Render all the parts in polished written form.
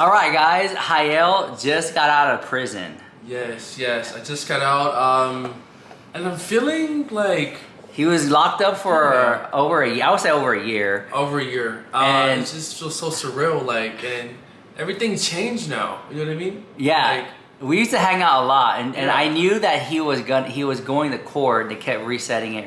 All right, guys. Hayel just got out of prison. Yes. I just got out, and I'm feeling like He was locked up for over a year. I would say over a year. over a year. And it just feels so surreal, and everything changed now. You know what I mean? yeah, we used to hang out a lot, and Yeah. I knew that he was going to court. And they kept resetting it.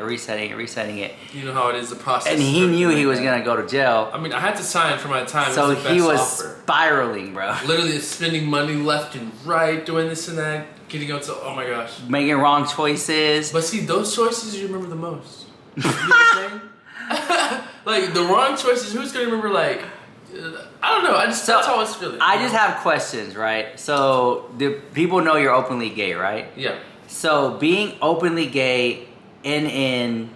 You know how it is, the process. And he knew he was gonna go to jail. I mean, I had to sign for my time. So It was the he best was offer. spiraling, bro. Literally spending money left and right, doing this and that, getting out to, oh my gosh. Making wrong choices. But see, those choices you remember the most. You know what I'm saying? Like, the wrong choices, who's gonna remember, I don't know, that's how I was feeling. I just have questions, right? So do people know you're openly gay, right? Yeah. So being openly gay in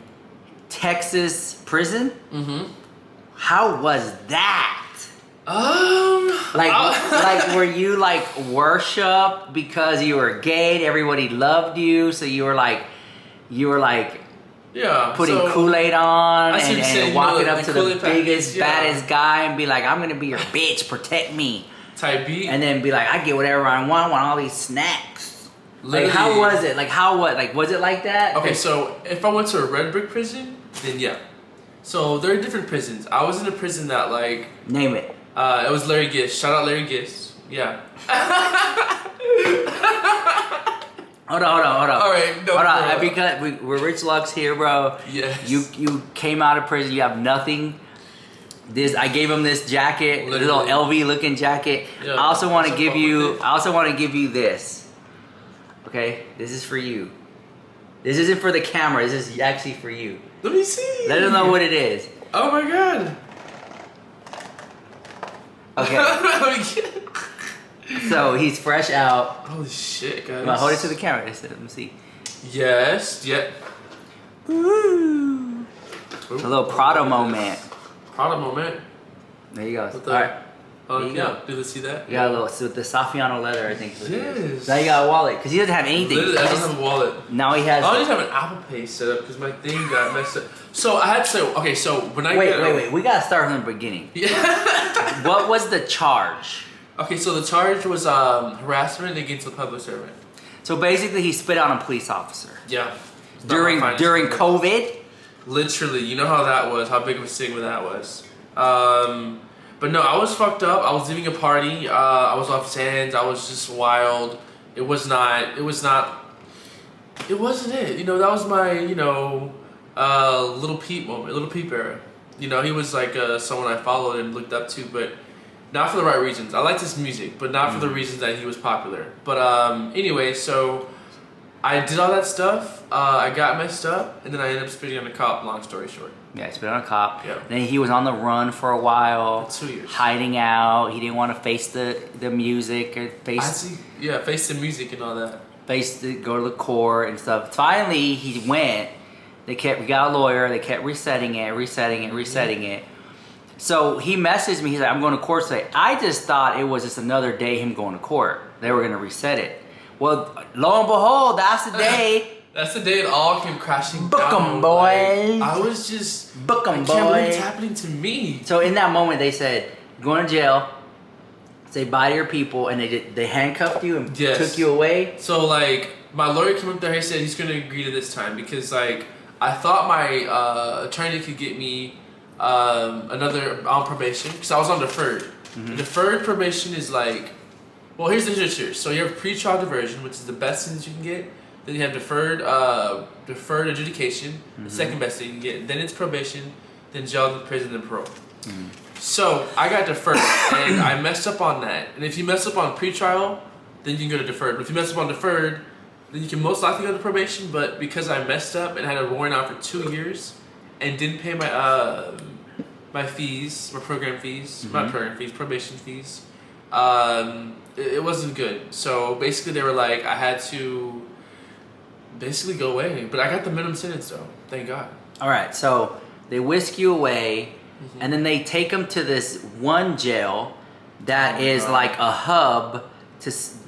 Texas prison, how was that? Like were you like worship because you were gay and everybody loved you, so you were like yeah, putting so, Kool-Aid on I see what you're saying, and you walking know, up the to the Kool-Aid packets, biggest, yeah. baddest guy and be like, I'm gonna be your bitch, protect me. type B. And then be like, I get whatever I want all these snacks. Literally. Like, how was it? Was it like that? Okay, so if I went to a red brick prison, then yeah. So there are different prisons. I was in a prison that Name it. it was Larry Gist. Shout out Larry Gist. Yeah. Hold on. All right, no, Hold on. bro. Because we're Rich Lux here, bro. Yes. You came out of prison. You have nothing. I gave him this jacket, Literally. little LV looking jacket. Yeah, I also want to what's give up you. with it? I also want to give you this. Okay, this is for you. This isn't for the camera. This is actually for you. Let me see. Let them know what it is. Oh my god. Okay. Let me get- So he's fresh out. Holy shit, guys. Well, hold it to the camera. Let me see. Yes. Yeah. Ooh. A little Prado moment. Proud moment. There you go. What All right. Oh There you yeah. go. Do they see that? You got a little with the Saffiano leather, I think. Is what it is. Yes. Now you got a wallet because he doesn't have anything. Literally, I He don't just- have a wallet. now he has. I don't even have an Apple Pay set up because my thing got messed up. So I had to. Okay, so when I Wait. We gotta start from the beginning. Yeah. What was the charge? Okay, so the charge was harassment against a public servant. So basically, he spit on a police officer Yeah. It's not during my finest moment. COVID. Literally, you know how that was, how big of a stigma that was. But no, I was fucked up. I was leaving a party. I was off sands. I was just wild. It wasn't it. You know, that was my, Little Peep moment, Little Peep era. You know, he was like someone I followed and looked up to, but not for the right reasons. I liked his music, but not for the reasons that he was popular. But anyway, so I did all that stuff. I got messed up, and then I ended up spitting on a cop. Long story short, Yeah, spit on a cop. Yeah. Then he was on the run for a while. For 2 years. Hiding out. He didn't want to face the music or face face the music and all that. go to the court and stuff. Finally, he went. We got a lawyer. They kept resetting it. So he messaged me. He's like, I'm going to court today. I just thought it was just another day him going to court. They were going to reset it. Well, lo and behold, that's the day. That's the day it all came crashing Book 'em, down. boys. I was just Book 'em, I can't believe boys. it's happening to me. So in that moment, they said, going to jail, say bye to your people, and they handcuffed you and Yes. took you away. So my lawyer came up there. He said he's going to agree to this time because I thought my attorney could get me another on probation because I was on deferred. Deferred probation is well, here's the history. So you have pre-trial diversion, which is the best sentence you can get. Then you have deferred adjudication, the second best thing you can get. Then it's probation, then jail, then prison, then parole. So I got deferred, and I messed up on that. And if you mess up on pre-trial, then you can go to deferred. But if you mess up on deferred, then you can most likely go to probation. But because I messed up and had a warrant out for 2 years, and didn't pay my fees, my program fees, not program fees, probation fees, it wasn't good. So basically, they were like, I had to basically go away. But I got the minimum sentence though, thank God. All right, so they whisk you away, and then they take them to this one jail that is God. like a hub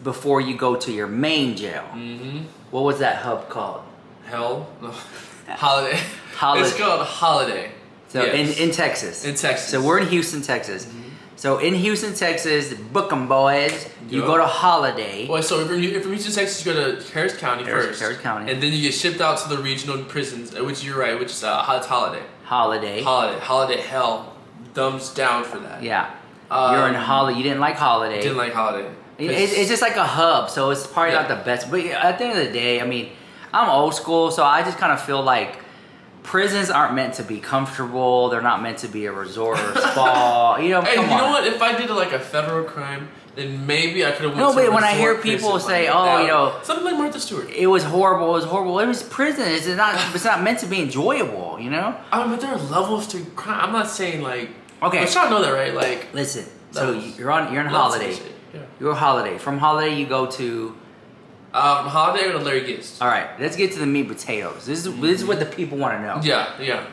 before you go to your main jail. What was that hub called? Hell, no. Holiday. Holiday. It's called Holiday. So Yes. in Texas. In Texas. So we're in Houston, Texas. So in Houston, Texas, book 'em boys. You Yup. go to Holiday. Well, so if you're from Houston, Texas, you go to Harris County first. Harris County. And then you get shipped out to the regional prisons, which you're right, which is it's Holiday. Holiday. Holiday hell. Thumbs down for that. Yeah. You're in Holiday. You didn't like Holiday. Didn't like Holiday. It's just like a hub, so it's probably not the best. But at the end of the day, I mean, I'm old school, so I just kind of feel like prisons aren't meant to be comfortable. They're not meant to be a resort or spa. You know, Hey, come you know on. what? If I did like a federal crime, then maybe I could have. No, but when I hear people say, "Oh, you know, something like Martha Stewart," it was horrible. It was horrible. It was prison. It's not. It's not meant to be enjoyable. You know. I mean, but there are levels to crime. I'm not saying like. Okay. But y'all know that, right? Like. Listen. So Levels. you're in Holiday. Yeah. You're Holiday. From Holiday, you go to. Holiday or the Larry Gist. All right. Let's get to the meat and potatoes. This is what the people want to know. Yeah.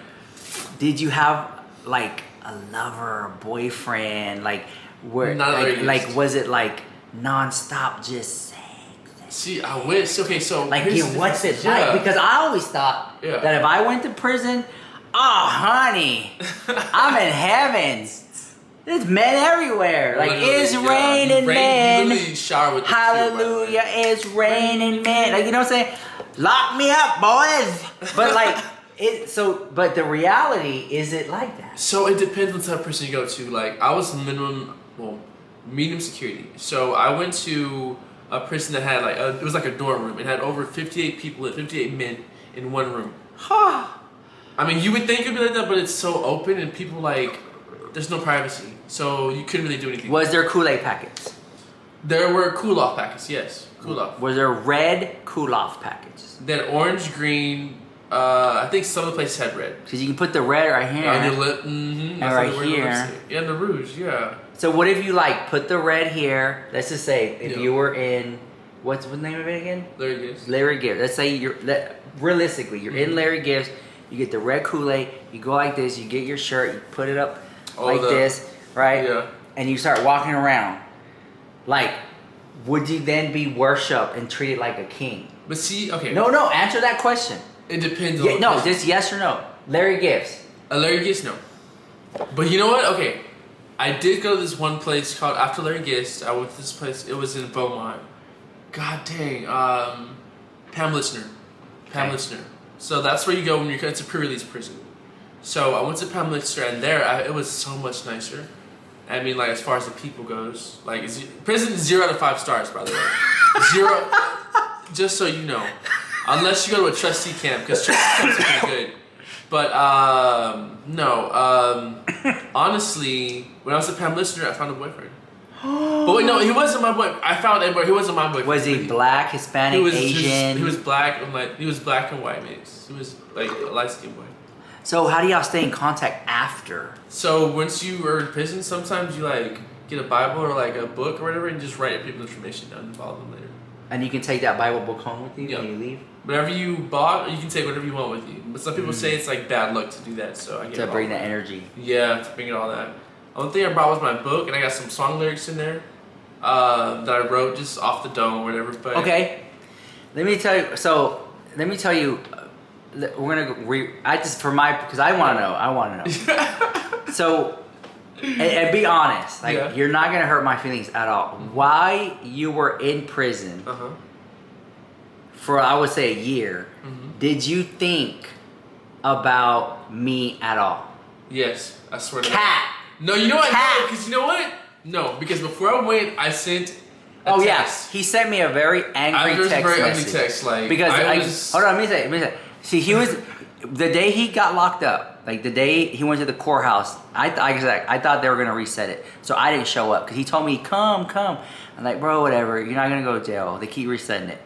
Did you have like a lover or boyfriend? Like where? Not like was it like nonstop just sex? See, I wish. Okay, so Like here's the what's it difference. like? Because I always thought Yeah. that if I went to prison, oh honey, I'm in heaven. There's men everywhere. Like Literally, it's yeah. raining You men. literally shower with the Hallelujah, it's raining men. Like you know what I'm saying? Lock me up, boys. But like but the reality is it like that? So it depends on the type of person you go to. Like I was medium security. So I went to a prison that had like it was like a dorm room. It had over 58 people, 58 men in one room. Huh. I mean, you would think it'd be like that, but it's so open and people like there's no privacy, so you couldn't really do anything. Was there Kool-Aid packets? There were cool off packets, yes, cool off. Was there red cool-off packets? Then orange, green. I think some of the places had red. Because you can put the red right here. On your lip, mm-hmm. And right here. Yeah, and the rouge, yeah. So what if you like put the red here? Let's just say if Yeah. you were in what's the name of it again? There it is. Larry Gibbs. Let's say realistically you're in Larry Gibbs. You get the red Kool-Aid. You go like this. You get your shirt. You put it up this, right? Yeah. And you start walking around. Like, would you then be worshipped and treated like a king? But see, okay. No. Answer that question. It depends Yeah, on. no, just yes or no. Larry Gibbs. Larry Gist, no. But you know what? Okay, I did go to this one place called after Larry Gist. I went to this place. It was in Beaumont. God dang. Pam Listener. Pam Okay. Listener. So that's where you go when you're. It's a pre-release prison. So I went to Pam Listener, and there it was so much nicer. I mean, like as far as the people goes, like prison 0 out of 5 stars, by the way. 0. Just so you know, unless you go to a trustee camp, because trustee camps are pretty good. But no. Honestly, when I was at Pam Listener, I found a boyfriend. But wait, no, he wasn't my boy. I found a boy. He wasn't my boyfriend. Was he black, Hispanic, Asian? He was black and like he was black and white mix. He was like a light skinned boy. So how do y'all stay in contact after? So once you are in prison, sometimes you like get a Bible or like a book or whatever, and just write people's information down and follow them later. And you can take that Bible book home with you Yeah. when you leave? Whatever you bought, you can take whatever you want with you. But some people say it's like bad luck to do that, so I get To it bring all. the energy. Yeah, to bring it all that. Only thing I brought was my book, and I got some song lyrics in there that I wrote just off the dome or whatever. But Okay. Let me tell you, we're gonna because I want to know. So, and be honest, like Yeah. you're not gonna hurt my feelings at all. Why you were in prison for I would say a year? Mhm. Did you think about me at all? Yes, I swear to God. Cat. No, you know what? Cat. Because you know what? No, because before I went, I sent a Oh text. yes, he sent me a very angry It was a text very message. ugly text, like Because I was. hold on, let me say. See, he was the day he got locked up. Like the day he went to the courthouse, I thought they were gonna reset it, so I didn't show up because he told me come. I'm like, bro, whatever. You're not gonna go to jail. They keep resetting it.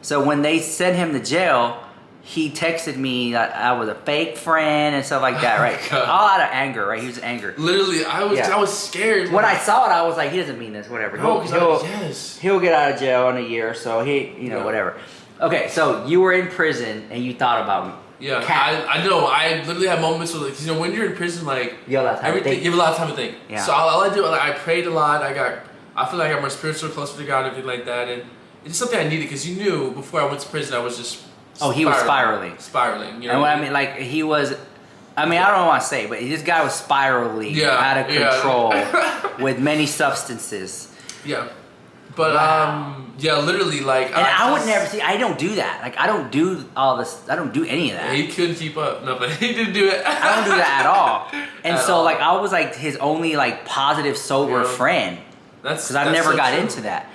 So when they sent him to jail, he texted me that I was a fake friend and stuff like that, right? God. All out of anger, right? He was angry. Literally, I was scared. When I saw it, I was like, he doesn't mean this. Whatever. Yes. He'll get out of jail in a year, so Yeah. whatever. Okay, so you were in prison and you thought about me. Yeah, Cat. I know. I literally have moments where, like, when you're in prison, like You have a lot of time to everything, think. you have a lot of time to think. Yeah. So all I do, like, I prayed a lot. I feel like I'm more spiritual, closer to God, and everything like that. And it's something I needed because you knew before I went to prison, I was just Oh, he was spiraling. spiraling. You know And what what I mean, like he was I mean, I don't want to say, but this guy was spiraling out of control with many substances. Yeah. But yeah, literally, like. And I would never see. I don't do that. Like, I don't do all this. I don't do any of that. He couldn't keep up. No, but he didn't do it. I don't do that at all. And so, like, I was like his only like positive sober friend. Because I never got into that.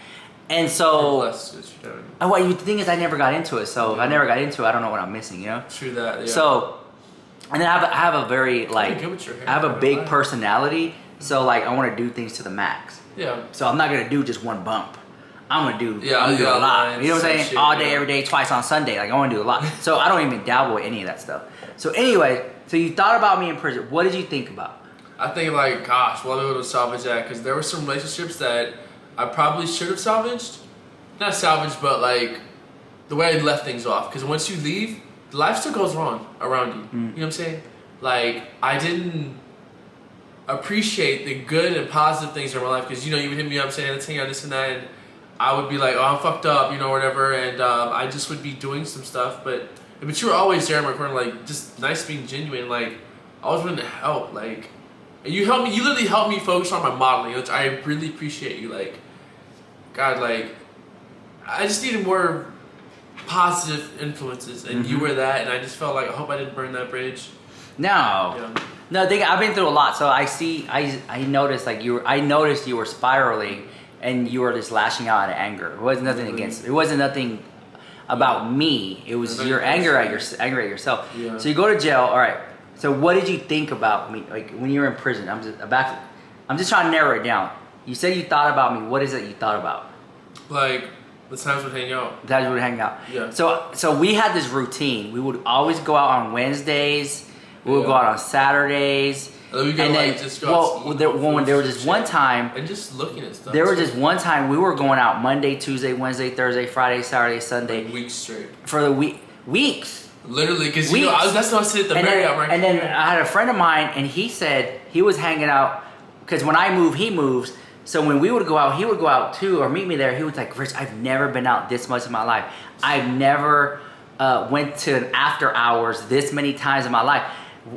And so, the thing is, I never got into it. So if I never got into it, I don't know what I'm missing. You know. True that. Yeah. So, and then I have a very like I have a big personality. So like I want to do things to the max. Yeah. So I'm not gonna do just one bump. I'm gonna do a lot. You know what I'm saying? Shit, all day, every day, twice on Sunday. Like I want to do a lot. So I don't even dabble with any of that stuff. So anyway, so you thought about me in prison. What did you think about? I think like, gosh, well, I would have salvaged that because there were some relationships that I probably should have salvaged. Not salvaged, but like the way I left things off. Because once you leave, life still goes on around you. You know what I'm saying? Like I didn't appreciate the good and positive things in my life because you would hit me up saying let's hang out this and that, and I would be like, oh, I'm fucked up, whatever, and I just would be doing some stuff, but you were always there in my corner, like just nice, being genuine, like I was willing to help, like you helped me, you literally helped me focus on my modeling, which I really appreciate you, like God, like I just needed more positive influences, and you were that, and I just felt like I hope I didn't burn that bridge. No. No, I've been through a lot, so I noticed like I noticed you were spiraling, and you were just lashing out in anger. It wasn't nothing against. It wasn't nothing about me. It was your anger at yourself. Yeah. So you go to jail. All right. So what did you think about me? Like when you were in prison, I'm just trying to narrow it down. You said you thought about me. What is it you thought about? Like the times we'd hang out. The times we would hang out. Yeah. So we had this routine. We would always go out on Wednesdays. We would go out on Saturdays. And then just go out there was just one time. And just looking at stuff. There was just one time we were going out Monday, Tuesday, Wednesday, Thursday, Friday, Saturday, Sunday. Like weeks straight. For the weeks. Literally, because that's what I said at the Marriott right. And then I had a friend of mine, and he said he was hanging out because when I move, he moves. So when we would go out, he would go out too, or meet me there. He was like, "Rich, I've never been out this much in my life. I've never went to an after hours this many times in my life."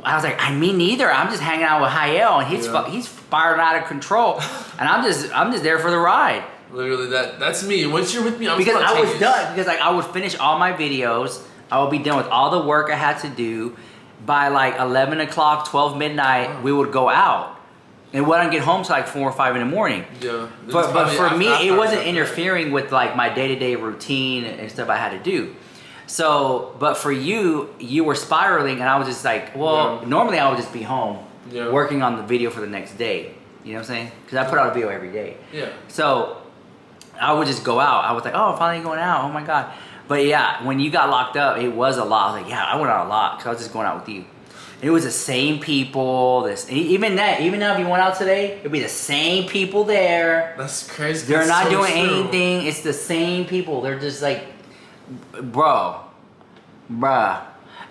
I was like, me neither. I'm just hanging out with Hayel, and he's fired out of control, and I'm just there for the ride. Literally, that's me. Once you're with me, because I was done. Because like I would finish all my videos, I would be done with all the work I had to do. By like 11 o'clock, 12 midnight, we would go out, and wouldn't get home till like 4 or 5 in the morning. Yeah. But for me, it wasn't interfering with like my day-to-day routine and stuff I had to do. So, but for you were spiraling, and I was just like, normally I would just be home working on the video for the next day. You know what I'm saying? Because I put out a video every day. Yeah. So, I would just go out. I was like, oh, I'm finally going out. Oh my God. But yeah, when you got locked up, it was a lot. I was like, yeah, I went out a lot because I was just going out with you. And it was the same people. Even now, if you went out today, it'd be the same people there. That's crazy. They're not doing anything. It's the same people. They're just like, bruh.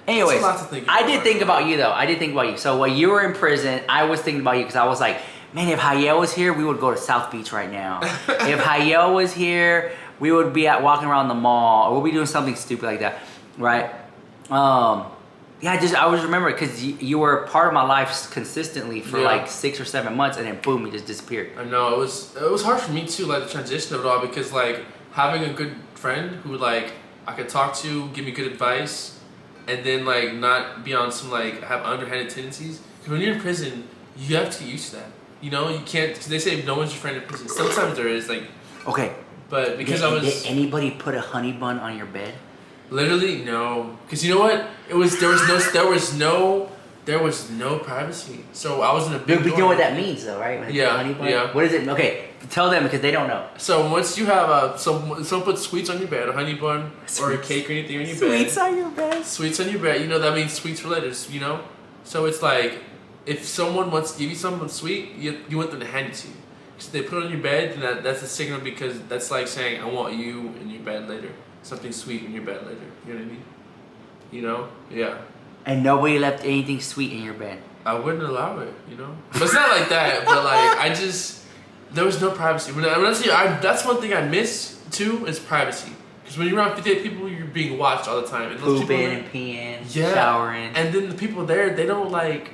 Anyways, I did think about you though. I did think about you. So while you were in prison, I was thinking about you because I was like, man, if Hayel was here, we would go to South Beach right now. If Hayel was here, we would be walking around the mall, or we'll be doing something stupid like that, right? Yeah, I was remembering because you were part of my life consistently for like 6 or 7 months, and then boom, you just disappeared. I know, it was hard for me too, like the transition of it all, because like having a good friend who like I could talk to, give me good advice, and then like not be on some like have underhanded tendencies. Because when you're in prison, you have to get used to that. You can't. Cause they say no one's your friend in prison. Sometimes there is like. Okay. But because did anybody put a honey bun on your bed? Literally no, because you know what? There was no privacy. So I was in a big. You know what that means, though, right? When honey bun? Yeah. What is it? Okay, tell them because they don't know. So once you have someone put sweets on your bed, a honey bun or a cake or anything on your bed. Sweets on your bed. Sweets on your bed. That means sweets for letters. So it's like if someone wants to give you something sweet, you want them to hand it to you. Because they put it on your bed, then that's a signal, because that's like saying I want you in your bed later. Something sweet in your bed later. You know what I mean? Yeah. And nobody left anything sweet in your bed? I wouldn't allow it, But it's not like that, but like, there was no privacy. When I tell you, that's one thing I miss too, is privacy. Because when you're around 58 people, you're being watched all the time. And those Pooping people, and peeing, yeah, showering. and then the people there, they don't like,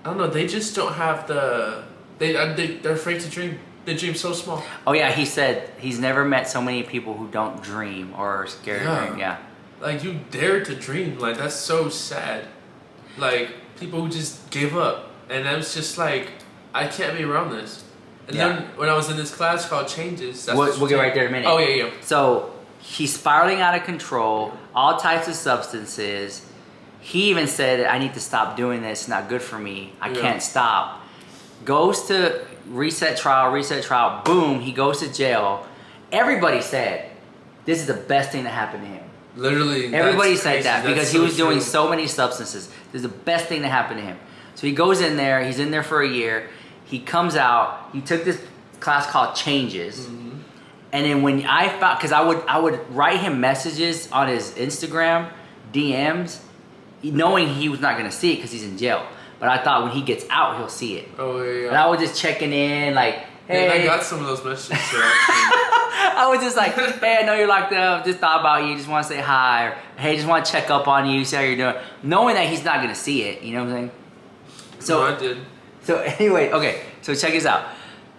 I don't know, they just don't have they're afraid to dream. They dream so small. Oh yeah, he said he's never met so many people who don't dream or are scared to dream. Yeah. Like, you dare to dream. Like, that's so sad. Like, people who just gave up. And I was just like, I can't be around this. And then when I was in this class called Changes, that's We'll get right there in a minute. Oh, yeah. So he's spiraling out of control, all types of substances. He even said, I need to stop doing this. It's not good for me. I can't stop. Goes to reset trial. Boom, he goes to jail. Everybody said, this is the best thing that happened to him. Literally. Everybody said that That's because he was doing so many substances. This is the best thing that happened to him. So he goes in there. He's in there for a year. He comes out. He took this class called Changes. Mm-hmm. And then when I found, because I would write him messages on his Instagram, DMs, knowing he was not going to see it because he's in jail. But I thought when he gets out, he'll see it. Oh, yeah. And I was just checking in, like, hey. Yeah, I got some of those messages. So I was just like, hey, I know you're locked up. Just thought about you. Just want to say hi. Or, hey, just want to check up on you, see how you're doing. Knowing that he's not going to see it. You know what I'm saying? So, no, I did. So anyway, okay. So check this out.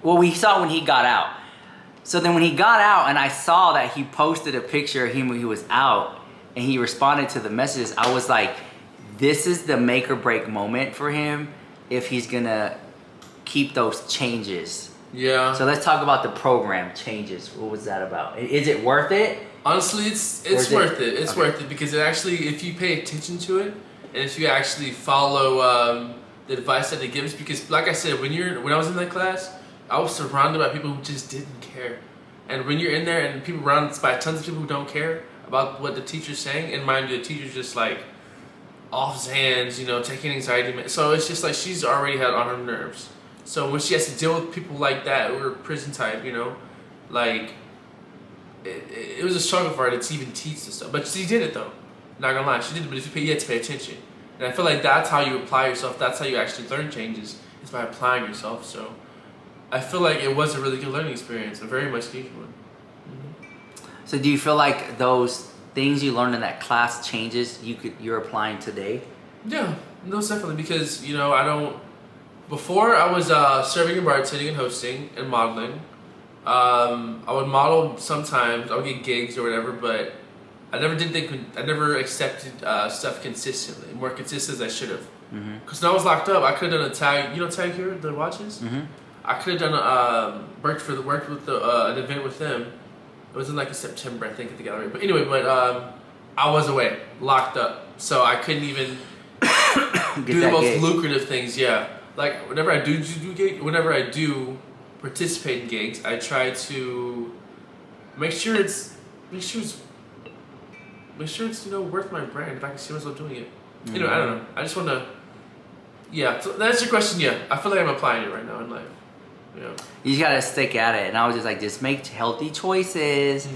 Well, we saw when he got out. So then when he got out and I saw that he posted a picture of him when he was out and he responded to the messages, I was like, this is the make or break moment for him if he's going to keep those changes. Yeah. So let's talk about the program Changes. What was that about? Is it worth it? Honestly, it's worth it. It's worth it because it actually, if you pay attention to it, and if you actually follow the advice that it gives, because like I said, when I was in that class, I was surrounded by people who just didn't care. And when you're in there and people around by tons of people who don't care about what the teacher's saying, and mind you, the teacher's just like off his hands, taking anxiety. So it's just like she's already had on her nerves. So when she has to deal with people like that who are prison type, like it was a struggle for her to even teach this stuff. But she did it though. Not gonna lie, she did it. But if you had to pay attention, and I feel like that's how you apply yourself. That's how you actually learn changes, is by applying yourself. So I feel like it was a really good learning experience, a very much needed one. Mm-hmm. So do you feel like those things you learned in that class Changes you're applying today? Yeah, no, definitely, because I don't. Before I was serving and bartending and hosting and modeling. I would model sometimes. I would get gigs or whatever, but I never accepted stuff consistently, more consistent as I should have. Because when I was locked up, I could have done a tag. Tag here, the watches. Mm-hmm. I could have done worked with an event with them. It was in like September, I think, at the gallery. But anyway, I was away, locked up, so I couldn't even do the most lucrative things. Yeah, like whenever I do participate in gigs, I try to make sure it's worth my brand if I can see myself doing it. I don't know. I just want to. Yeah, so that's your question. Yeah, I feel like I'm applying it right now in life. Yeah. You just gotta stick at it, and I was just like, just make healthy choices,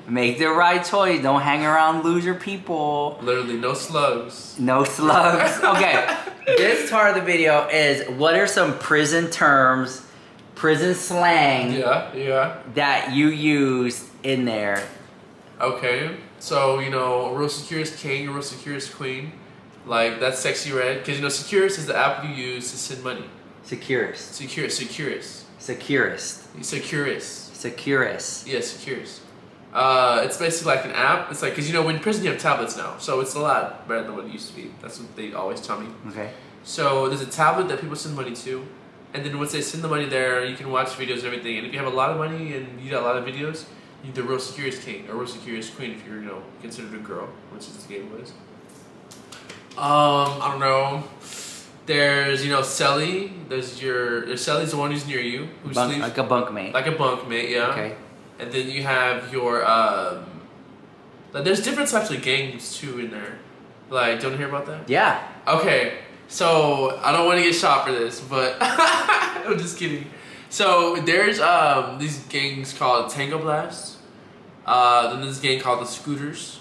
make the right choice. Don't hang around loser people. Literally, no slugs. No slugs. Okay, this part of the video is what are some prison terms, prison slang that you use in there. Okay, so a real securest king, a real securest queen, like that's sexy red, because securest is the app you use to send money. Securist. Securist. Securist. Yeah, Securist. It's basically like an app. It's like, because when in prison you have tablets now, so it's a lot better than what it used to be. That's what they always tell me. Okay. So there's a tablet that people send money to, and then once they send the money there, you can watch videos and everything. And if you have a lot of money and you got a lot of videos, you're the real securest king or real securest queen if you're considered a girl, which is the game was. I don't know. There's Celly. There's Celly's the one who's near you, who sleeps like a bunkmate. Like a bunkmate, yeah. Okay. And then you have your there's different types of gangs too in there. Like, don't you hear about that? Yeah. Okay. So I don't want to get shot for this, but I'm just kidding. So there's these gangs called Tango Blast. Then there's a gang called the Scooters.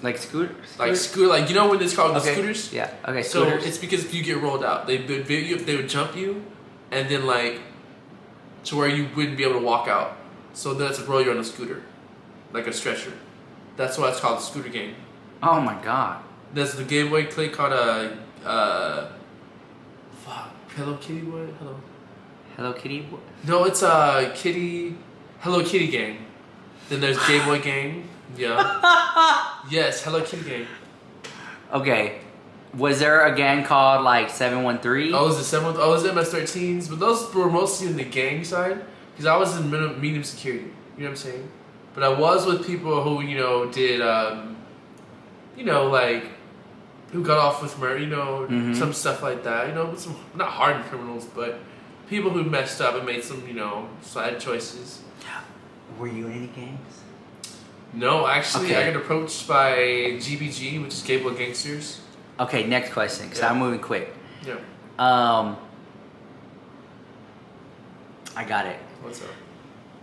Like scooters? Like when it's called the Scooters? Yeah. Okay. So Scooters. it's because if you get rolled out, they would jump you, and then to where you wouldn't be able to walk out. So that's roll you on a scooter, like a stretcher. That's why it's called the Scooter Gang. Oh my god. There's the Game Boy clique called Hello Kitty what? Hello Kitty. No, it's Kitty Hello Kitty Gang. Then there's Game Boy Gang. Yeah. Yes, Hello Kitty Gang. Okay. Was there a gang called like 713? I was the 7th. I was MS-13s, but those were mostly in the gang side because I was in medium security. You know what I'm saying? But I was with people who did like who got off with murder. Some stuff like that. Some not hardened criminals, but people who messed up and made some sad choices. Were you in any gangs? No, actually, Okay. I got approached by GBG, which is Gable Gangsters. Okay, next question, because Yeah. I'm moving quick. Yeah. I got it. What's up?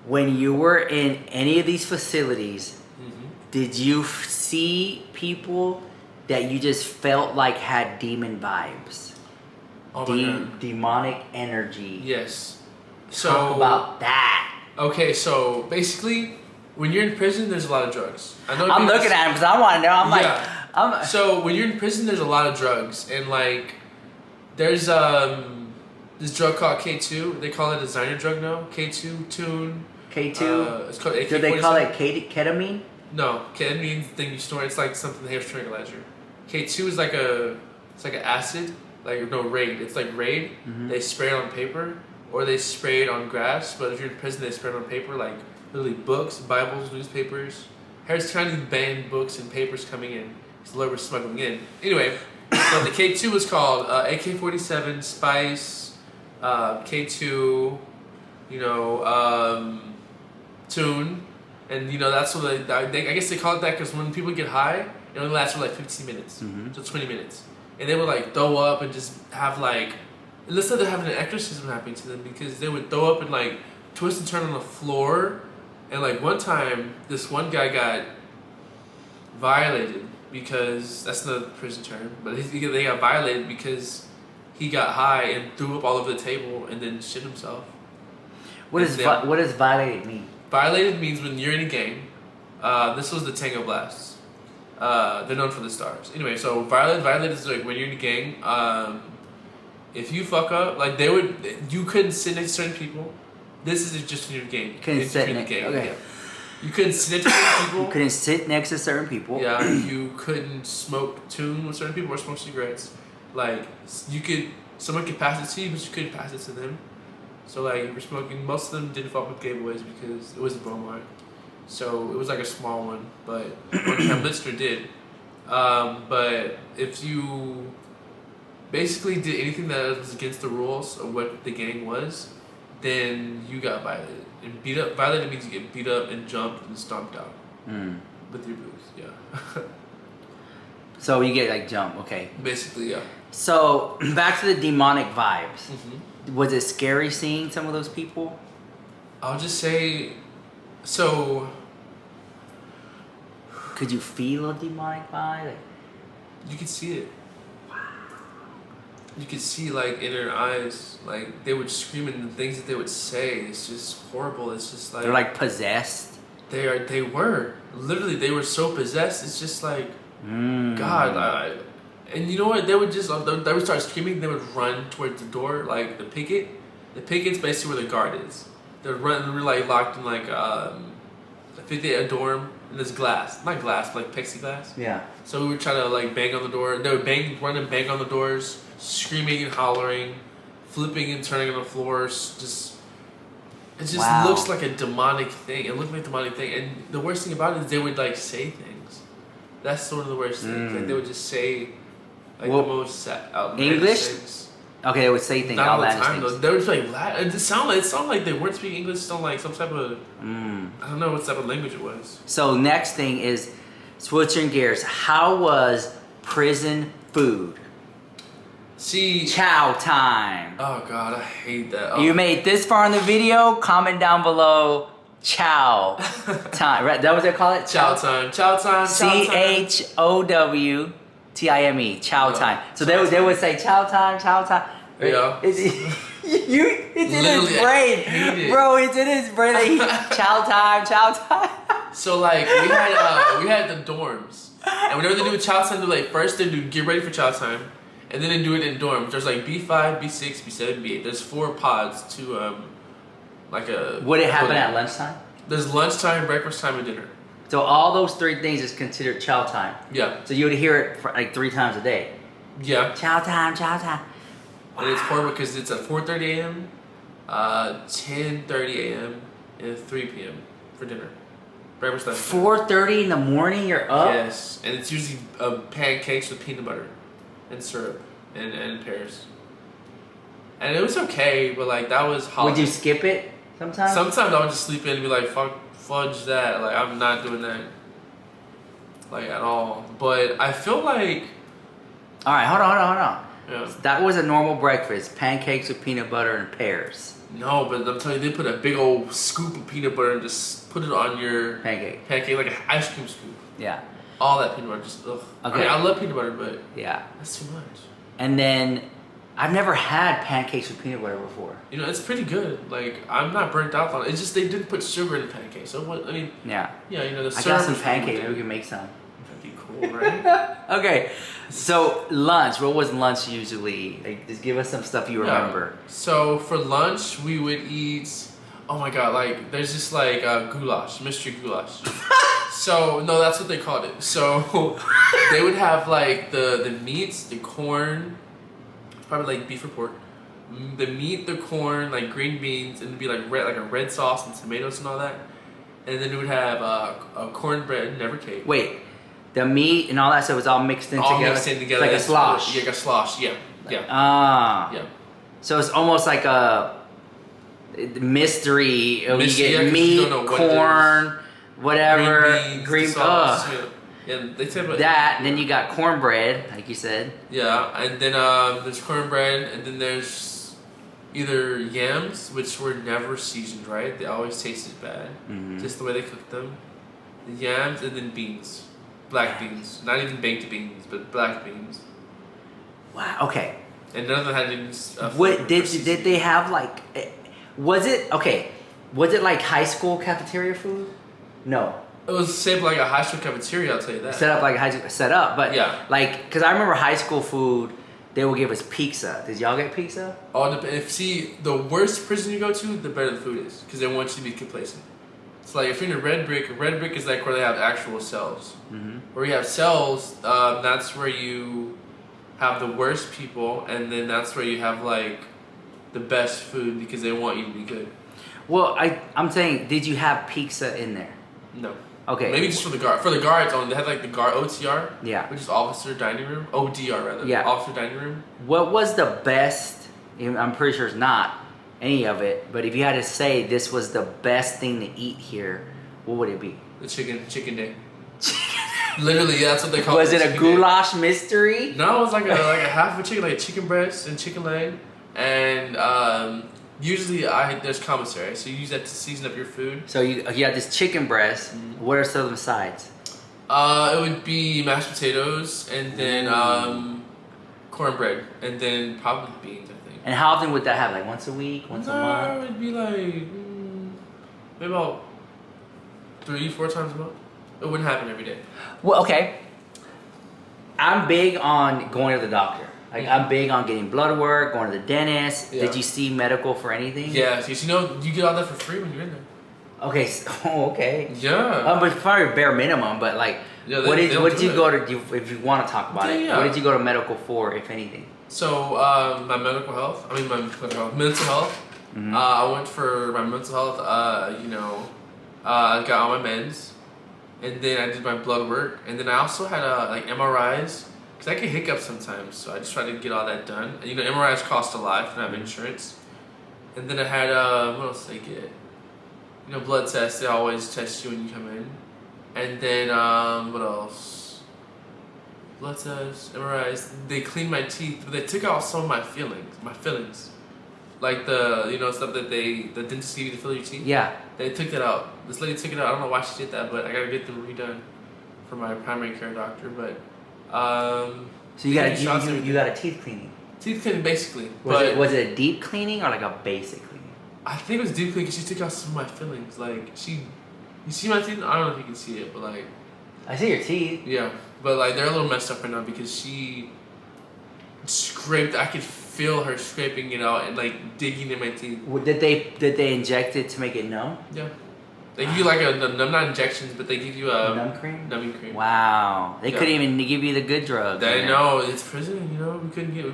When you were in any of these facilities, Mm-hmm. did you see people that you just felt like had demon vibes? Oh my God. Demonic energy. Yes. Talk about that. Okay, so basically, when you're in prison, there's a lot of drugs. I know. I'm looking at him because I want to know. I'm like, Yeah. So when you're in prison, there's a lot of drugs, and like, there's this drug called K2. They call it a designer drug now. K2 tune. K2. It's called AK-47. Do they call it ketamine? No, ketamine thing you store. It's like something they have tranquilizer. K2 is like it's like an acid. Raid. It's like Raid. Mhm. They spray it on paper, or they spray it on grass. But if you're in prison, they spray it on paper, like literally books, Bibles, newspapers. Harris County banned books and papers coming in. Because the Lord was smuggling in. Anyway, but the K2 was called AK-47, Spice, K2, Tune. And, that's what I guess they call it that because when people get high, it only lasts for like 15 minutes. Mhm. So 20 minutes. And they would like throw up and just have like, it looks like they're having an exorcism happening to them because they would throw up and like twist and turn on the floor. And like one time, this one guy got violated because that's the prison term, but they got violated because he got high and threw up all over the table and then shit himself. What does violated mean? Violated means when you're in a gang. This was the Tango Blasts. They're known for the stars. Anyway, so violated is like when you're in a gang. If you fuck up, like you couldn't sit next to certain people. This is just in your gang. Couldn't sit in the next. gang. Okay. Yeah. You couldn't sit next to certain people. You couldn't sit next to certain people. Yeah, you couldn't smoke tune with certain people or smoke cigarettes. Like someone could pass it to you, but you couldn't pass it to them. So like, if you're smoking, most of them didn't fuck with giveaways because it was a Beaumont. So it was like a small one, but Camp Lister did. But if you basically did anything that was against the rules of what the gang was, then you got violated. And beat up. Violated means you get beat up and jumped and stomped out with your boots. Yeah. So you get like jump. Okay. Basically, yeah. So back to the demonic vibes. Mm-hmm. Was it scary seeing some of those people? I'll just say, so. Could you feel a demonic vibe? Like, You could see it. You could see like in their eyes, like they would scream and the things that they would say. It's just horrible. It's just like they're like possessed. They were literally they were so possessed. It's just like God. And you know what? They would start screaming. They would run towards the door, like the picket. The picket's basically where the guard is. They'd run. They were like locked in like a dorm. And there's glass, not glass, but like plexiglass. Yeah. So we would try to like bang on the door. They would run and bang on the doors, screaming and hollering, flipping and turning on the floors. It just Wow. looks like a demonic thing. It looked like a demonic thing. And the worst thing about it is they would like say things. That's sort of the worst thing. Like they would just say like Well, the most outlandish English? things. Okay, they would say things. Not all the outlandish time though. things. They would just like it sounded like they weren't speaking English. It sounded like some type of I don't know what type of language it was. So next thing is switching gears. How was prison food? See. Chow time. Oh God, I hate that. Oh. You made this far in the video, comment down below. Chow time. Right? That was what they call it? Chow time. Chow time. CHOWTIME. Chow Yeah. time. So Chow they would say chow time, chow time. Yeah. It's in Literally, his I brain. hate it. Bro, it's in his brain that he chow time, chow time. So like we had the dorms, and whenever they do a child time, they like first they do get ready for child time, and then they do it in dorms. There's like B5, B6, B7, B8. There's 4 pods to like a. Would it happen at lunchtime? There's lunchtime, breakfast time, and dinner. So all those 3 things is considered chow time. Yeah. So you would hear it for like 3 times a day. Yeah. Chow time, chow time. And it's horrible because it's at 4:30 a.m., 10:30 a.m., and 3 p.m. for dinner. Breakfast time. 4:30 in the morning, you're up? Yes, and it's usually pancakes with peanut butter and syrup and pears. And it was okay, but like that was holiday. Would you skip it sometimes? Sometimes I would just sleep in and be like, fuck, fudge that. Like, I'm not doing that. Like, at all. But I feel like... Alright, hold on. Yeah. That was a normal breakfast. Pancakes with peanut butter and pears. No, but I'm telling you, they put a big old scoop of peanut butter and just put it on your... Pancake. Pancake, like an ice cream scoop. Yeah. All that peanut butter, just, ugh. Okay. I mean, I love peanut butter, but... Yeah. That's too much. And then, I've never had pancakes with peanut butter before. You know, it's pretty good. Like, I'm not burnt out on it. It's just they did put sugar in the pancakes. So, what, I mean... Yeah. Yeah, you know, the I syrup got some is pancakes. really Maybe we can make some. That'd be cool, right? Okay. So, lunch. What was lunch usually? Like, just give us some stuff you remember. So for lunch, we would eat. Oh my god! Like there's just like goulash, mystery goulash. So no, that's what they called it. So they would have like the meats, the corn, probably like beef or pork. The meat, the corn, like green beans, and it'd be like a red sauce and tomatoes and all that. And then it would have a cornbread, never cake. Wait. The meat and all that stuff was all mixed in All together? mixed in together. It's like a slosh. Yeah, like a slosh. Yeah, yeah, Ah. yeah. So it's almost like a mystery. You Mystery, yeah, get 'cause meat, you don't know what it corn, whatever, Green green. beans, sauce. Yeah, they say about That, and then you got cornbread, like you said. Yeah, and then there's cornbread, and then there's either yams, which were never seasoned right. They always tasted bad, just the way they cooked them. The yams, and then beans, black beans, not even baked beans, but black beans. Wow. Okay. And none of them had any. What did they have like? Was it okay? Was it like high school cafeteria food? No. It was shaped like a high school cafeteria. I'll tell you that. Set up like high school set up, but Yeah. like because I remember high school food. They would give us pizza. Did y'all get pizza? See, the worse prison you go to, the better the food is, because they want you to be complacent. It's like if you're in a red brick is like where they have actual cells. Where you have cells, that's where you have the worst people, and then that's where you have like the best food because they want you to be good. Well, I'm saying, did you have pizza in there? No. Okay. Maybe just for the guard. For the guards only, they had like the guard OTR. Yeah. Which is officer dining room. ODR rather. Yeah. Officer dining room. What was the best? I'm pretty sure it's not any of it, but if you had to say this was the best thing to eat here, what would it be? The chicken day. Literally, yeah, that's what they call it. Was it a goulash mystery? No, it was like a half of a chicken, like a chicken breast and chicken leg, and usually there's commissary, so you use that to season up your food. So you have this chicken breast. What are some of the sides? It would be mashed potatoes and then cornbread and then probably beans, I think. And how often would that happen? Like once a week, once a month? It would be like maybe about 3-4 times a month. It wouldn't happen every day. Well, okay. I'm big on going to the doctor. Like I'm big on getting blood work, going to the dentist. Yeah. Did you see medical for anything? Yeah, so you get all that for free when you're in there. Okay. Okay. Yeah. But probably bare minimum. But like, Yeah, what did you do go it. to? If you want to talk about it, Yeah. what did you go to medical for, if anything? So my mental health. Mental health. I went for my mental health. I got all my meds, and then I did my blood work, and then I also had like MRIs because I get hiccups sometimes. So I just tried to get all that done. And, MRIs cost a lot if you don't have insurance. And then I had what else did I get? Blood tests. They always test you when you come in. And then what else? Blood tests, MRIs. They cleaned my teeth, but they took out some of my fillings. Like the stuff that the dentist gave you to fill your teeth. Yeah. They took that out. This lady took it out. I don't know why she did that, but I gotta get them redone for my primary care doctor. But So you got a teeth cleaning. teeth cleaning basically. Was it a deep cleaning or like a basic cleaning? I think it was deep cleaning because she took out some of my fillings. Like she You see my teeth? I don't know if you can see it, but like, I see your teeth. yeah, but like they're a little messed up right now because she scraped. I could feel her scraping it out and like digging in my teeth. Did they inject it to make it numb? Yeah, they give you like not injections, but they give you a Numb cream. numbing cream. Wow, they Yeah. couldn't even give you the good drugs. I know it's prison. You know, we couldn't get.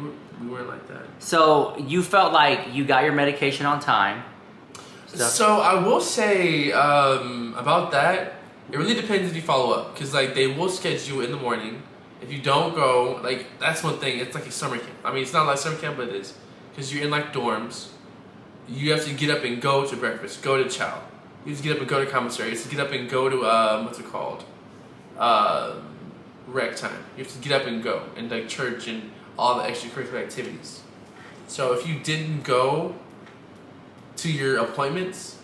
We weren't like that. So you felt like you got your medication on time. So I will say about that. It really depends if you follow up, because like they will schedule you in the morning. If you don't go, like that's one thing. It's like a summer camp. I mean, it's not like summer camp, but it is, because you're in like dorms. You have to get up and go to breakfast, go to chow. You have to get up and go to commissary. You have to get up and go to what's it called, rec time. You have to get up and go, and like church and all the extracurricular activities. So if you didn't go to your appointments,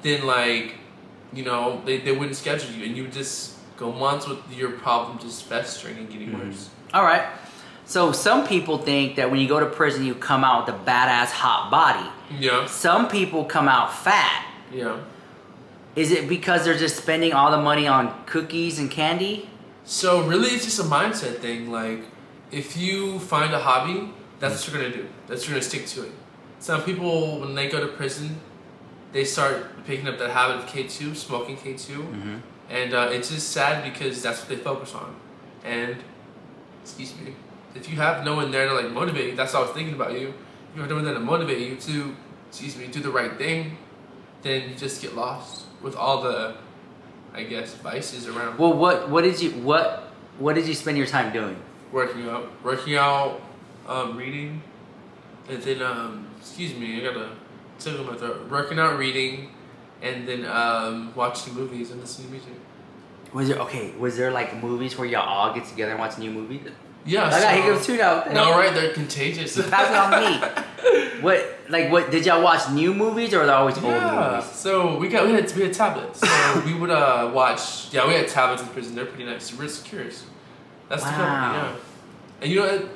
then like, you know, they wouldn't schedule you, and you would just go months with your problem just festering and getting worse. All right. So some people think that when you go to prison, you come out with a badass hot body. Yeah. Some people come out fat. Yeah. Is it because they're just spending all the money on cookies and candy? So really, it's just a mindset thing. Like, if you find a hobby, that's what you're gonna do. That's what you're gonna stick to it. Some people, when they go to prison, they start picking up that habit of K2, smoking K2, and it's just sad because that's what they focus on. And, excuse me, if you have no one there to like motivate you, that's what I was thinking about you. If you have no one there to motivate you to, do the right thing, then you just get lost with all the, I guess, vices around. Well, what did you spend your time doing? Working out, reading, and then excuse me, I gotta tickle my throat. Working out, reading, and then watching movies and listening to music. Was there like movies where y'all all get together and watch new movies? Yeah, I got hiccups too now. No, right? They're contagious. Pass it on me. What did y'all watch new movies or are they always old movies? So we had tablets. So we would watch. Yeah, we had tablets in prison. They're pretty nice. We're curious. That's the company. Yeah. And you know,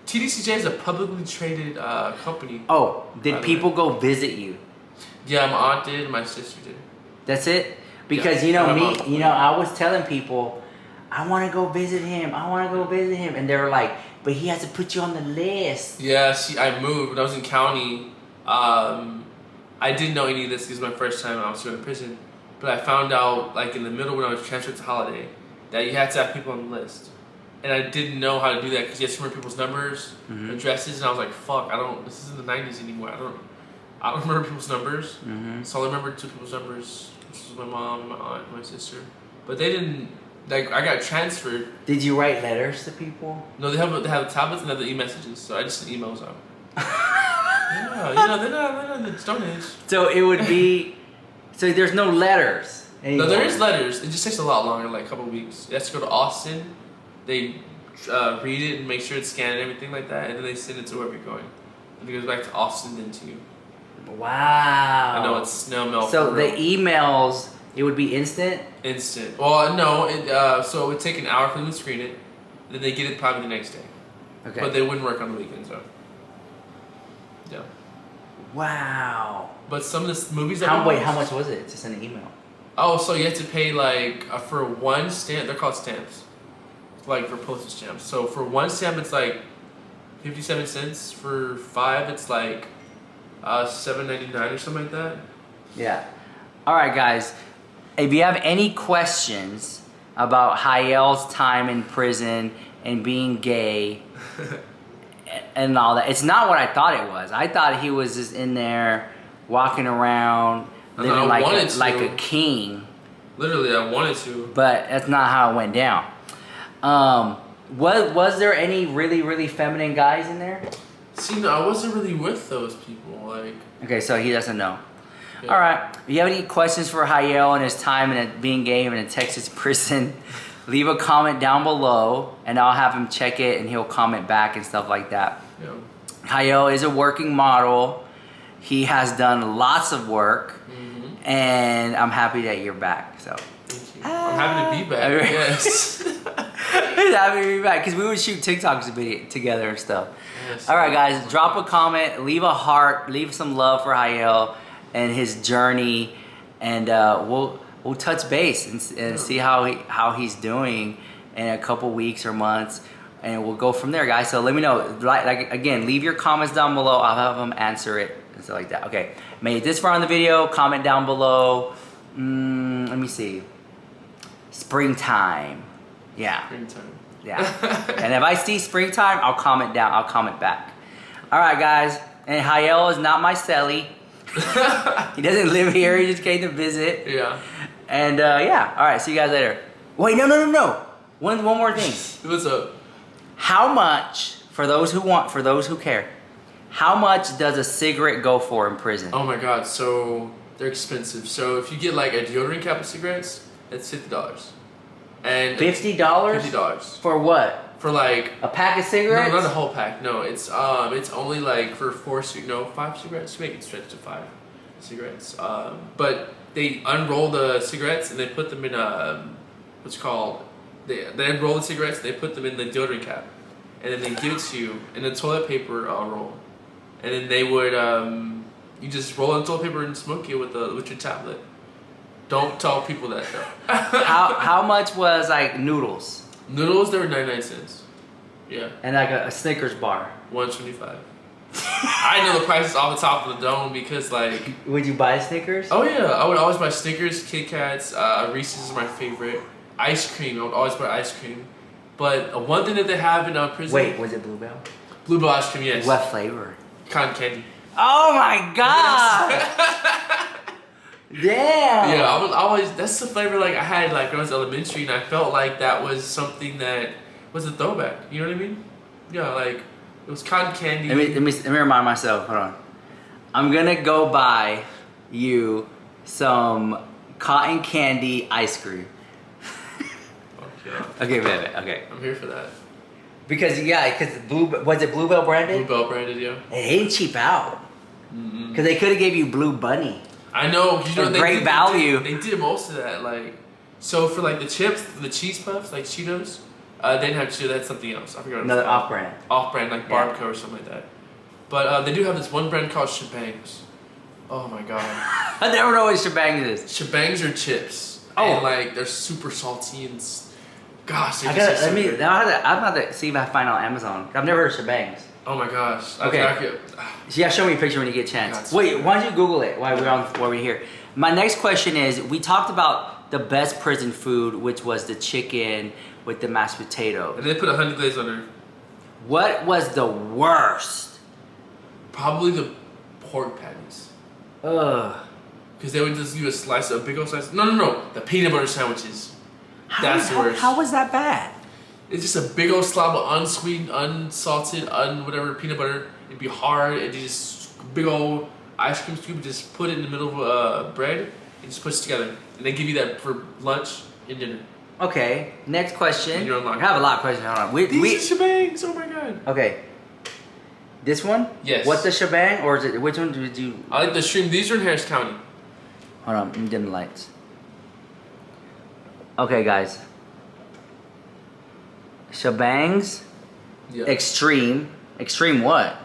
TDCJ is a publicly traded company. Oh, did people go visit you? Yeah, my aunt did. My sister did. That's it? Because Yeah. I was telling people, I want to go visit him. And they were like, but he has to put you on the list. Yeah, I moved when I was in county. I didn't know any of this. This was my first time I was going to prison. But I found out, like, in the middle when I was transferred to Holiday, that you had to have people on the list. And I didn't know how to do that because you had to remember people's numbers, addresses, and I was like, fuck, this isn't the 90s anymore. I don't remember people's numbers. So I remembered two people's numbers. This was my mom, my aunt, and my sister. But they didn't, like, I got transferred. Did you write letters to people? No, they have tablets and they have the e-messages, so I just sent emails out. Yeah, they're not in the Stone Age. So it would be, so there's no letters anymore. No, there is letters. It just takes a lot longer, like a couple of weeks. It has to go to Austin. They read it and make sure it's scanned and everything like that, and then they send it to wherever you're going. And it goes back to Austin, then to you. Wow. I know, it's snail mail. So for the real. emails, it would be instant? Instant. Well, no. So it would take an hour for them to screen it, then they get it probably the next day. Okay. But they wouldn't work on the weekends, though. Yeah. Wow. But some of the movies How much was it to send an email? Oh, so you have to pay like for one stamp. They're called stamps, like for postage stamps. So for one stamp, it's like 57 cents. For 5, it's like $7.99 or something like that. Yeah. All right, guys. If you have any questions about Hayel's time in prison and being gay and all that, it's not what I thought it was. I thought he was just in there walking around living like a king. Literally, I wanted to. But that's not how it went down. Was there any really, really feminine guys in there? See, no, I wasn't really with those people. Like. Okay, so he doesn't know. Yeah. All right. If you have any questions for Hayel and his time in being gay in a Texas prison, leave a comment down below, and I'll have him check it, and he'll comment back and stuff like that. Yeah. Hayel is a working model. He has done lots of work, and I'm happy that you're back. So. Thank you. I'm happy to be back. Yes. He's happy to be back because we would shoot TikToks together and stuff. Yes. All right, guys, drop a comment, leave a heart, leave some love for Hayel and his journey, and we'll touch base and see how he's doing in a couple weeks or months, and we'll go from there, guys. So let me know. Like again, leave your comments down below. I'll have them answer it and stuff like that. Okay, made it this far on the video. Comment down below. Let me see. Springtime. Yeah. Springtime. Yeah. And if I see springtime, I'll comment down. I'll comment back. All right, guys. And Hayel is not my celly. He doesn't live here. He just came to visit. Yeah. And yeah. All right. See you guys later. Wait, no. One more thing. What's up? How much, for those who care, how much does a cigarette go for in prison? Oh my god, so they're expensive. So if you get like a deodorant cap of cigarettes, it's $50. And $50? $50. For what? For like A pack of cigarettes? No, not a whole pack. No, it's only like for 5 cigarettes. You make it stretch to 5 cigarettes. But they unroll the cigarettes and they put them in what's called. They unroll the cigarettes. They put them in the deodorant cap, and then they give it to you in a toilet paper roll, and then they would you just roll in toilet paper and smoke it with your tablet. Don't tell people that though. how much was like noodles? Noodles, they were 99 cents. Yeah. And like a Snickers bar. $1.25. I know the prices off the top of the dome because like. Would you buy Snickers? Oh yeah, I would always buy Snickers, Kit Kats, Reese's is my favorite. Ice cream, I would always buy ice cream. But one thing that they have in prison. Wait, was it Bluebell? Bluebell ice cream, yes. What flavor? Cotton candy. Oh my god! Damn. Yeah, I was always. That's the flavor like I had like when I was elementary, and I felt like that was something that was a throwback. You know what I mean? Yeah, like it was cotton candy. Let me remind myself. Hold on. I'm gonna go buy you some cotton candy ice cream. Yeah. Okay, baby. Okay. I'm here for that. Because was it Bluebell branded? Bluebell branded, yeah. It ain't cheap out. Because they could have gave you Blue Bunny. I know. You know, great value. They did most of that. Like, so for like the chips, the cheese puffs, like Cheetos, they didn't have Cheetos. That's something else. I forgot. Another off-brand. Off-brand, like Barbco or something like that. But they do have this one brand called Shebangs. Oh my god. I never know what shebang is. Shebangs are chips. Oh. And like they're super salty and gosh. I'm about to see if I find it on Amazon. I've never heard of shebangs. Oh my gosh. Okay. Yeah, show me a picture when you get a chance. Gotcha. Wait, why don't you Google it while we're here? My next question is: we talked about the best prison food, which was the chicken with the mashed potatoes. And they put a honey glaze on there. What was the worst? Probably the pork patties. Ugh. Because they would just give a big old slice. No. The peanut butter sandwiches. That's the worst. How was that bad? It's just a big old slab of unsweetened, unsalted, whatever peanut butter. It'd be hard. And just big old ice cream scoop. Just put it in the middle of bread and just push it together. And they give you that for lunch and dinner. Okay. Next question. You're online. I have a lot of questions. Hold on. These are shebangs. Oh my god. Okay. This one? Yes. What's the shebang, or is it? Which one did you? I like the shrimp. These are in Harris County. Hold on. Let me dim the lights. Okay, guys. Shebangs. Yeah. Extreme. Extreme what?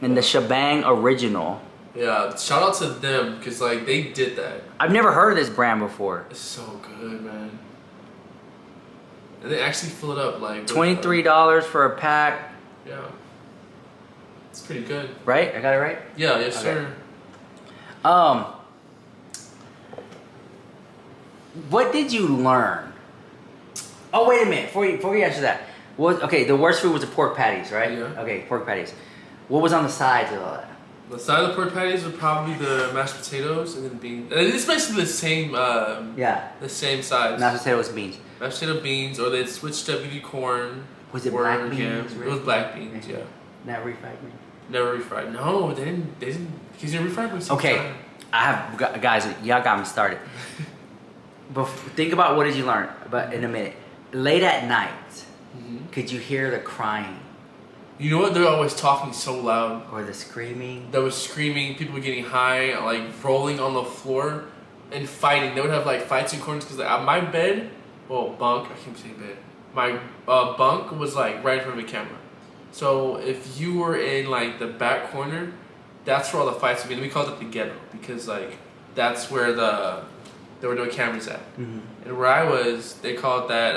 And the shebang original. Yeah. Shout out to them because like they did that. I've never heard of this brand before. It's so good, man. And they actually fill it up like $23 for a pack. Yeah. It's pretty good. Right? I got it right? Yeah, yes Okay. sir. What did you learn? Oh, wait a minute. Before you answer that. The worst food was the pork patties, right? Yeah. Okay, pork patties. What was on the sides of all that? The side of the pork patties were probably the mashed potatoes and then beans. And it's basically the same Yeah. the same size. Mashed potatoes and beans. Mashed potato beans, or they'd switched up, give you corn. Was it or black yams. beans? It was black beans, yeah. Not refried beans. Never refried. No, they didn't because you refried them. Okay, I have guys. Y'all got me started. But think about what did you learn. But in a minute, late at night, could you hear the crying You know what? They're always talking so loud. or the screaming? That was screaming, people getting high, like rolling on the floor and fighting. They would have like fights in corners because like, my bed, bunk, I keep saying bed. My bunk was like right in front of the camera. So if you were in like the back corner, that's where all the fights would be. And we called it the ghetto because like that's where there were no cameras at. Mm-hmm. And where I was, they called that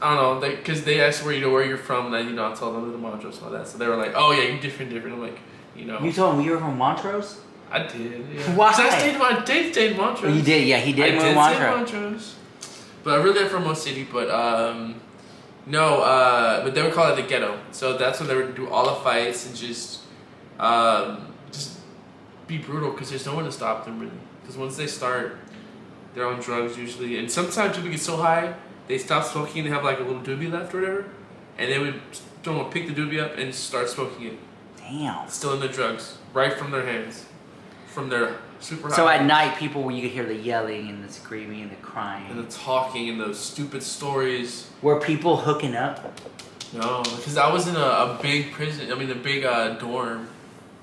I don't know, because they asked where you're from, and I told them the Montrose and all that. So they were like, "Oh yeah, you're different." I'm like, You told him you were from Montrose? I did. Yeah. Why? 'Cause I stayed in Montrose. Oh, you did, yeah. He did I move did Montrose. stay in Montrose. But I really am from Mo City. But no, but they would call it the ghetto. So that's when they would do all the fights and just be brutal because there's no one to stop them really. Because once they start, they're on drugs usually, and sometimes people get so high they stop smoking. They have like a little doobie left or whatever, and they would pick the doobie up and start smoking it. Damn. Still in the drugs, right from their hands, from their super high. So at night, you could hear the yelling and the screaming and the crying. And the talking and those stupid stories. Were people hooking up? No, because I was in a big prison. I mean, a big dorm.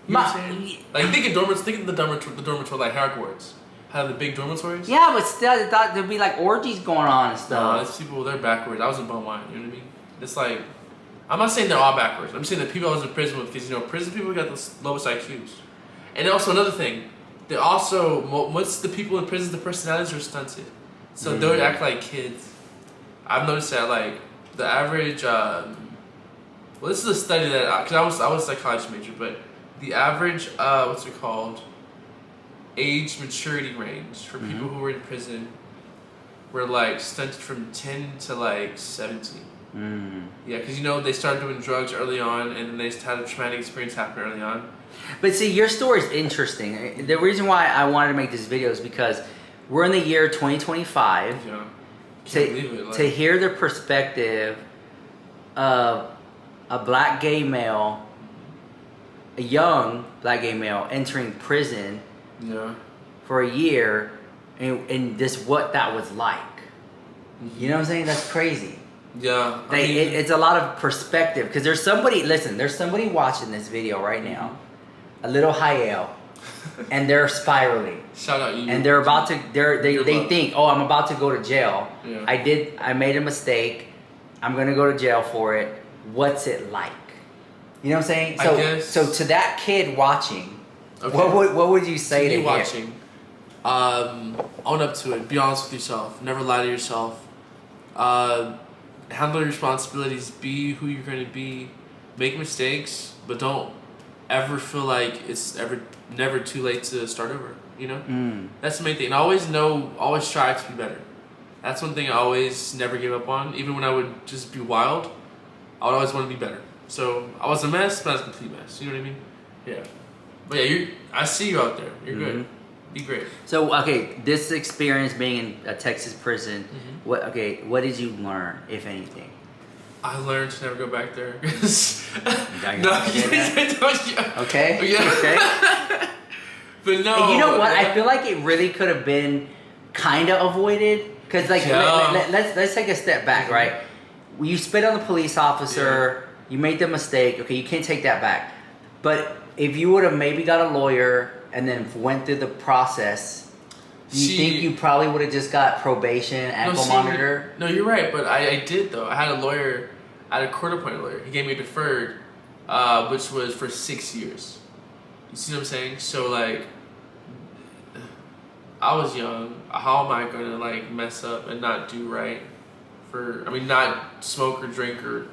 You know what I'm saying? Like think of the dormitory like Hogwarts. How the big dormitories. Yeah, but still, I thought there'd be like orgies going on and No, stuff. these people, they're backwards. I was in Beaumont, you know what I mean? It's like, I'm not saying they're all backwards. I'm saying the people I was in prison with, because, prison people got the lowest IQs. And also another thing, they also, once the people in prison, the personalities are stunted. So they would act like kids. I've noticed that, like, the average, this is a study that, because I was a psychology major, but the average, age maturity range for people who were in prison were like stunted from 10 to like 17. Yeah, because they started doing drugs early on, and then they had a traumatic experience happen early on. But see, your story is interesting. The reason why I wanted to make this video is because we're in the year 2025. Yeah, can't believe it. Like, to hear the perspective of a black gay male, a young black gay male entering prison. Yeah. For a year, and just what that was like. You know what I'm saying? That's crazy. Yeah. It's a lot of perspective, because there's somebody watching this video right now, a little Hayel, and they're spiraling. Shout out you. And they're about to. They think, oh, I'm about to go to jail. Yeah. I made a mistake. I'm gonna go to jail for it. What's it like? You know what I'm saying? So, I guess. So to that kid watching. Okay. What would you say to you him? watching? Own up to it. Be honest with yourself. Never lie to yourself. Handle your responsibilities. Be who you're going to be. Make mistakes, but don't ever feel like it's never too late to start over. That's the main thing. And always strive to be better. That's one thing I always never give up on. Even when I would just be wild, I would always want to be better. So I was a mess, but I was a complete mess. You know what I mean? Yeah. But yeah, I see you out there. You're good. Be great. So this experience being in a Texas prison, what did you learn, if anything? I learned to never go back there. Okay. Yeah. Okay. But no. And you know what? I feel like it really could have been kind of avoided, because let's take a step back, right? You spit on the police officer. You made the mistake. Okay, you can't take that back, but if you would have maybe got a lawyer and then went through the process, do you think you probably would have just got probation, ankle monitor? No, you're right, but I did though. I had a lawyer, I had a court-appointed lawyer. He gave me a deferred, which was for 6 years. You see what I'm saying? So like, I was young. How am I gonna mess up and not do right? Not smoke or drink or.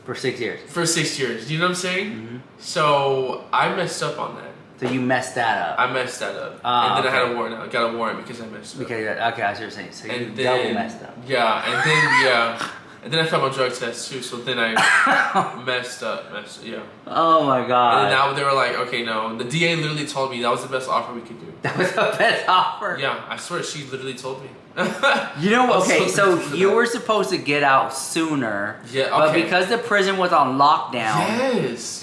For 6 years. For 6 years. You know what I'm saying? So I messed up on that. So you messed that up. I messed that up. And then I had a warrant. I got a warrant because I messed up. Okay, I see what you're saying. So you double messed up. Yeah, and then I failed my drug test too. So then I messed up. Yeah. Oh my god. And then now they were like, okay, no. The DA literally told me that was the best offer we could do. That was the best offer. Yeah, I swear she literally told me. You know, okay, so you were supposed to get out sooner. Yeah, okay. But because the prison was on lockdown.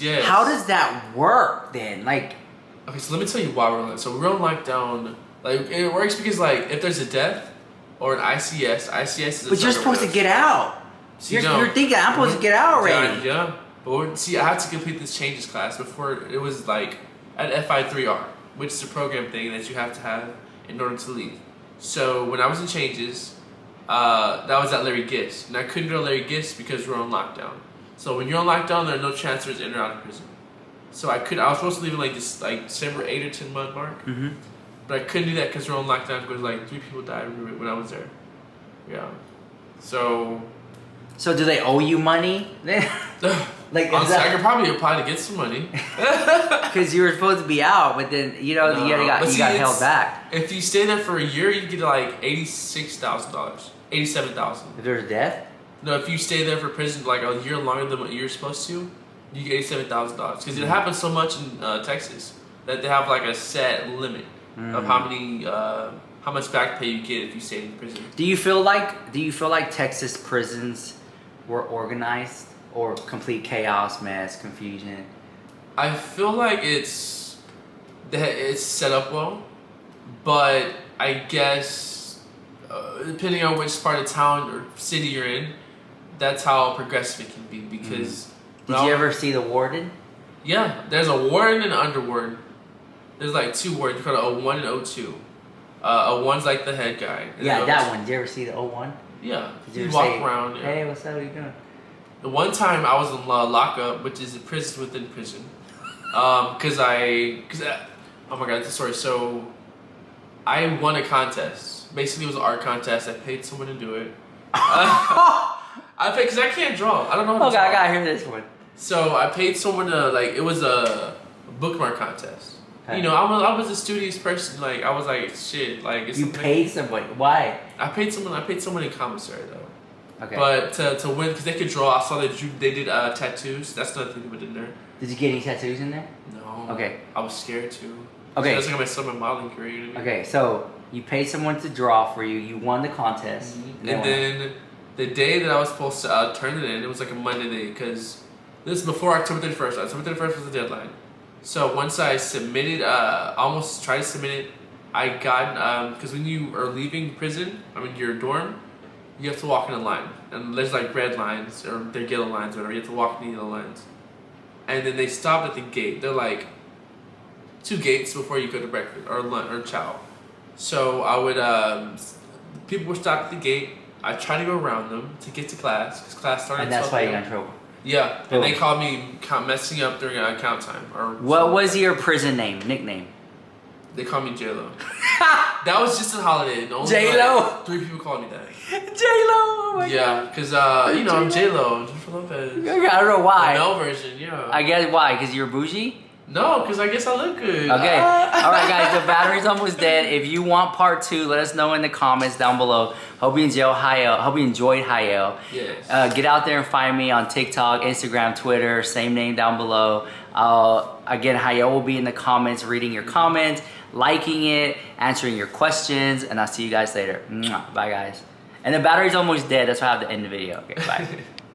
Yes. How does that work then? Okay, so let me tell you why we're on that. So we're on lockdown. It works because if there's a death or an ICS is a But you're supposed to get out. You're thinking I'm supposed to get out already. Yeah. But I had to complete this changes class before it was at FI3R, which is a program thing that you have to have in order to leave. So when I was in changes, that was at Larry Gist. And I couldn't go to Larry Gist because we're on lockdown. So when you're on lockdown, there are no transfers in or out of prison. So I was supposed to leave in like this like December 8 or 10 month mark, Mm-hmm. but I couldn't do that because we're on lockdown. Because like 3 people died when I was there. Yeah. So. So do they owe you money? Like, Honestly, I could probably apply to get some money. because you were supposed to be out, but then you know No, you got but see, held back. If you stay there for a year, you get like $86,000, $87,000. If there's a death, No, if you stay there for prison like a year longer than what you're supposed to, you get $87,000. Because it happens so much in Texas that they have like a set limit of how much back pay you get if you stay in prison. do you feel like Texas prisons were organized or complete chaos, mess, confusion? I feel like it's set up well, but I guess depending on which part of town or city you're in, that's how progressive it can be. Because Did you ever see the warden? Yeah, there's a warden and an underwarden. There's like 2 wardens. You call it O1 and O2. O1's like the head guy. And Yeah, then that O2 one. Did you ever see the O1? Yeah, Did you you ever walk say, around. Yeah. Hey, what's up? What you doing? The one time I was in lockup, which is a prison within prison, oh my god, that's a story. So I won a contest. Basically, it was an art contest. I paid someone to do it. I paid because I can't draw. I don't know how to Okay, draw. I gotta hear this one. So I paid someone to it was a bookmark contest. Okay. You know, I was a studious person. Like I was like, shit. Like it's You something- paid somebody. Why? I paid someone in commissary though. Okay. But to win, because they could draw. I saw they did tattoos. That's another thing they put in there. Did you get any tattoos in there? No. Okay. I was scared too. Okay. So that's like my summer modeling career. You know what I mean? Okay, so you paid someone to draw for you. You won the contest. And then the day that I was supposed to turn it in, it was like a Monday day because this is before October 31st. October 31st was the deadline. So once I submitted, almost tried to submit it, I got, because when you are leaving prison, your dorm, you have to walk in a line. And there's like red lines, or they're yellow lines, or whatever. You have to walk in the yellow lines. And then they stopped at the gate. They're like 2 gates before you go to breakfast, or lunch, or chow. So I would, people were stopped at the gate. I tried to go around them to get to class, because class started And that's why you got p.m. in trouble. Yeah, Boom. and they called me messing up during count time. Or What was your prison name, nickname? They called me J-Lo. That was just a holiday. And only J-Lo? like 3 people called me that. J-Lo! Oh my Yeah, because, I'm J-Lo. Jennifer Lopez. God. I don't know why. The male version, yeah. I guess why? Because you're bougie? No, because I guess I look good. Okay. All right, guys. The battery's almost dead. If you want part 2, let us know in the comments down below. Hope you enjoyed Hayel. Yes. Get out there and find me on TikTok, Instagram, Twitter. Same name down below. Again, Hayel will be in the comments, reading your comments, liking it, answering your questions, and I'll see you guys later. Mwah. Bye, guys. And the battery's almost dead. That's why I have to end the video. Okay, bye.